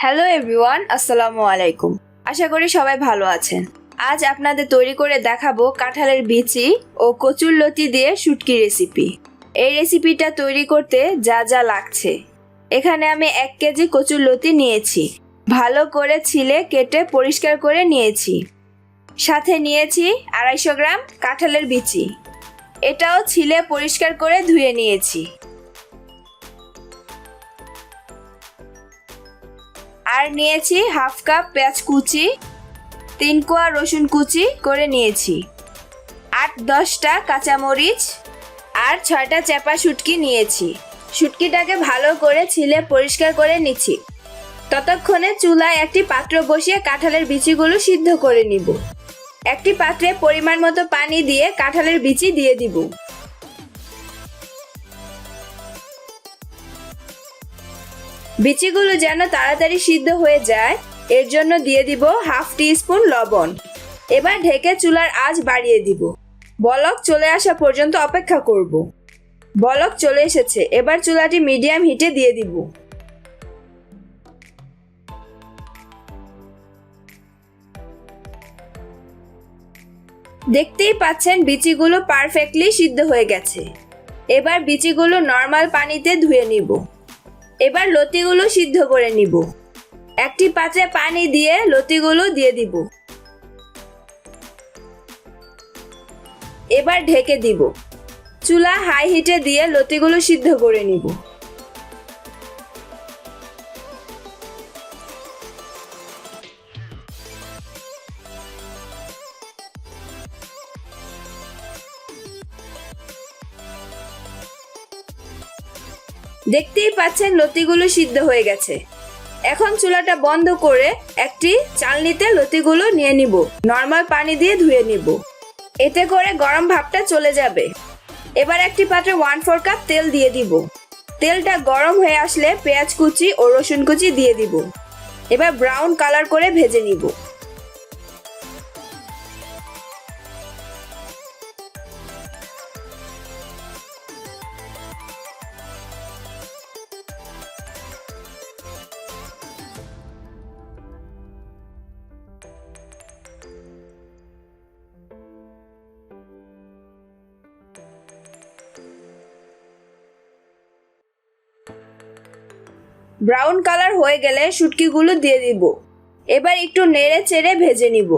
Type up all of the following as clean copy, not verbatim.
Hello everyone, আসসালামু আলাইকুম। আশা করি সবাই ভালো আছেন। আজ আপনাদের তৈরি করে দেখাবো কাঁঠালের বিচি ও কচুর লতি দিয়ে শুটকি রেসিপি। এই রেসিপিটা তৈরি করতে যা যা লাগছে, এখানে আমি 1 কেজি কচুর লতি নিয়েছি। ভালো করে ছিলে কেটে পরিষ্কার করে নিয়েছি। সাথে নিয়েছি 250 গ্রাম কাঁঠালের বিচি, এটাও ছিলে পরিষ্কার করে ধুয়ে নিয়েছি। আর নিয়েছি হাফ কাপ পেঁয়াজ কুচি, 3 কোয়া রসুন কুচি করে নিয়েছি, 8-10টা কাঁচামরিচ আর 6টা চাপা শুটকি নিয়েছি। শুটকিটাকে ভালো করে ছিলে পরিষ্কার করে নিচ্ছি। ততক্ষণে চুলায় একটি পাত্র বসিয়ে কাঁঠালের বিচিগুলো সিদ্ধ করে নিব। একটি পাত্রে পরিমাণ মতো পানি দিয়ে কাঁঠালের বিচি দিয়ে দিব। বিচিগুলো যেন তাড়াতাড়ি সিদ্ধ হয়ে যায়, এর জন্য দিয়ে দিব হাফ টিস্পুন লবণ। এবার ঢেকে চুলার আঁচ বাড়িয়ে দিব। বলক চলে আসা পর্যন্ত অপেক্ষা করব। বলক চলে এসেছে, এবার চুলাটি মিডিয়াম হিটে দিয়ে দিব। দেখতেই পাচ্ছেন বিচিগুলো পারফেক্টলি সিদ্ধ হয়ে গেছে। এবার বিচিগুলো নর্মাল পানিতে ধুয়ে নিব। এবার লতিগুলো সিদ্ধ করে নিব। একটি পাত্রে পানি দিয়ে লতিগুলো দিয়ে দিব। এবার ঢেকে দিব। চুলা হাই হিটে দিয়ে লতিগুলো সিদ্ধ করে নিব। দেখতেই পাচ্ছেন লতিগুলো সিদ্ধ হয়ে গেছে। এখন চুলাটা বন্ধ করে একটি চালনিতে লতিগুলো নিয়ে নিব। নর্মাল পানি দিয়ে ধুয়ে নিব, এতে করে গরম ভাবটা চলে যাবে। এবার একটি পাত্রে 1/4 কাপ তেল দিয়ে দিব। তেলটা গরম হয়ে আসলে পেঁয়াজ কুচি ও রসুন কুচি দিয়ে দিব। এবার ব্রাউন কালার করে ভেজে নিব। ব্রাউন কালার হয়ে গেলে শুটকিগুলো দিয়ে দিব। এবার একটু নেড়ে চেড়ে ভেজে নিব।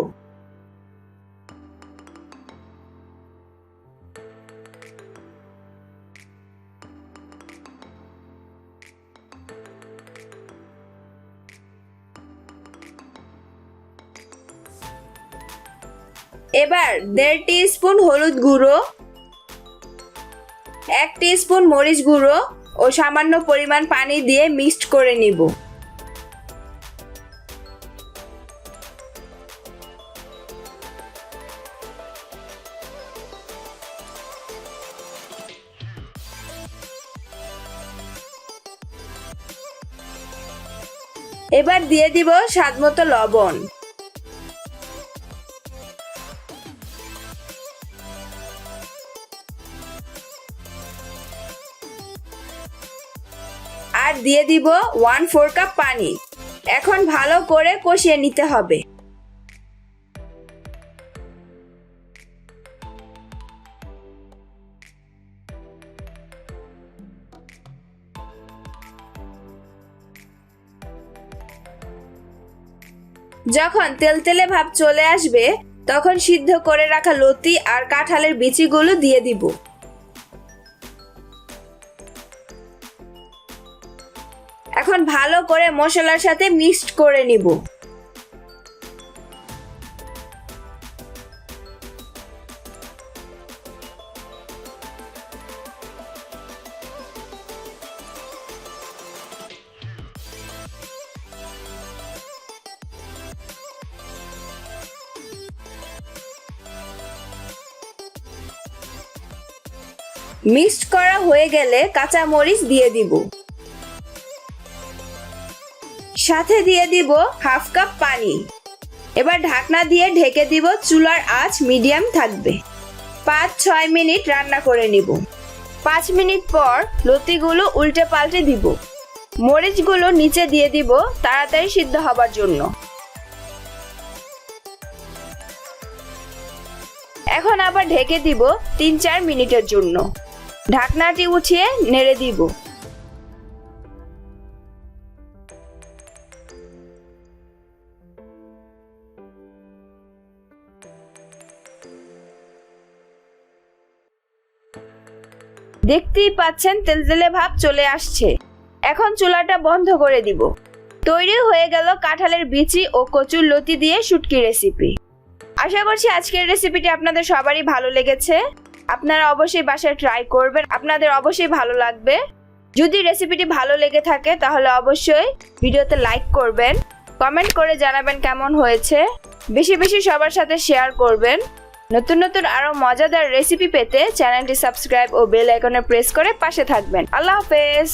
এবার 1.5 টিস্পুন হলুদ গুঁড়ো, 1 টিস্পুন মরিচ গুঁড়ো ও সামান্য পরিমাণ পানি দিয়ে মিক্সড করে নিব। এবার দিয়ে দিব স্বাদমতো লবণ। আর দিয়ে দিব 1/4 কাপ পানি। এখন ভালো করে কষিয়ে নিতে হবে। যখন তেলতেলে ভাব চলে আসবে, তখন সিদ্ধ করে রাখা লতি আর কাঁঠালের বিচিগুলো দিয়ে দিব। এখন ভালো করে মশলার সাথে মিক্সড করে নিব। মিক্সড করা হয়ে গেলে কাঁচা মরিচ দিয়ে দিব। সাথে দিয়ে দিব হাফ কাপ পানি। এবার ঢাকনা দিয়ে ঢেকে দিব। চুলার আঁচ মিডিয়াম থাকবে। 5-6 মিনিট রান্না করে নিব। 5 মিনিট পর লতিগুলো উল্টে পাল্টে দিব। মরিচগুলো নিচে দিয়ে দিব তাড়াতাড়ি সিদ্ধ হবার জন্য। এখন আবার ঢেকে দিব 3-4 মিনিটের জন্য। ঢাকনাটি উঠিয়ে নেড়ে দিব। দেখতেই পাচ্ছেন তেলতেলে ভাব চলে আসছে। এখন চুলাটা বন্ধ করে দিব। তৈরি হয়ে গেল কাঁঠালের বিচি ও কচুর লতি দিয়ে শুটকি রেসিপি। আশা করছি আজকের রেসিপিটি আপনাদের সবারই ভালো লেগেছে। আপনারা অবশ্যই বাসায় ট্রাই করবেন, আপনাদের অবশ্যই ভালো লাগবে। যদি রেসিপিটি ভালো লেগে থাকে তাহলে অবশ্যই ভিডিওতে লাইক করবেন, কমেন্ট করে জানাবেন কেমন হয়েছে। বেশি বেশি সবার সাথে শেয়ার করবেন। নতুন নতুন আরো মজাদার রেসিপি পেতে চ্যানেলটি সাবস্ক্রাইব ও বেল আইকনে প্রেস করে পাশে থাকবেন। আল্লাহ হাফেজ।